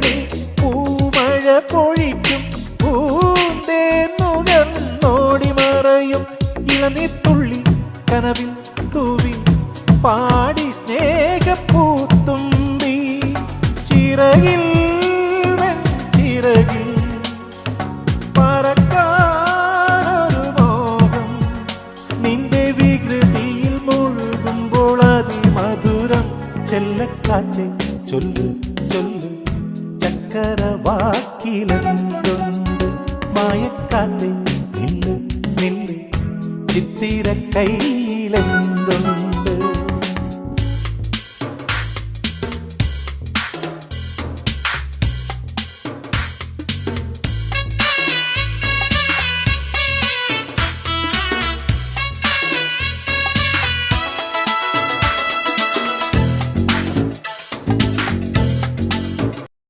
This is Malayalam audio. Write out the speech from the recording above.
കൈകളിൽ പൂമഴ പൊഴിക്കും പൂന്തേന്നുകർന്നോടി മറയും ഇളനീർത്തുള്ളി കനവിൽ തൂവി പാടി സ്നേഹപ്പൂത്തുമ്പി ചിറകിൽ ചിറകിൽ പറക്കാനൊരു മോഹം നിന്റെ വികൃതിയിൽ മുഴുകുമ്പോൾ അതിമധുരം ചെല്ലക്കാറ്റെ ചൊല്ലു ചൊല്ലു ചക്കരവാക്കിലെന്തുണ്ട് മായക്കാറ്റെ നില്ല് നില്ല് ചിത്തിര കൈ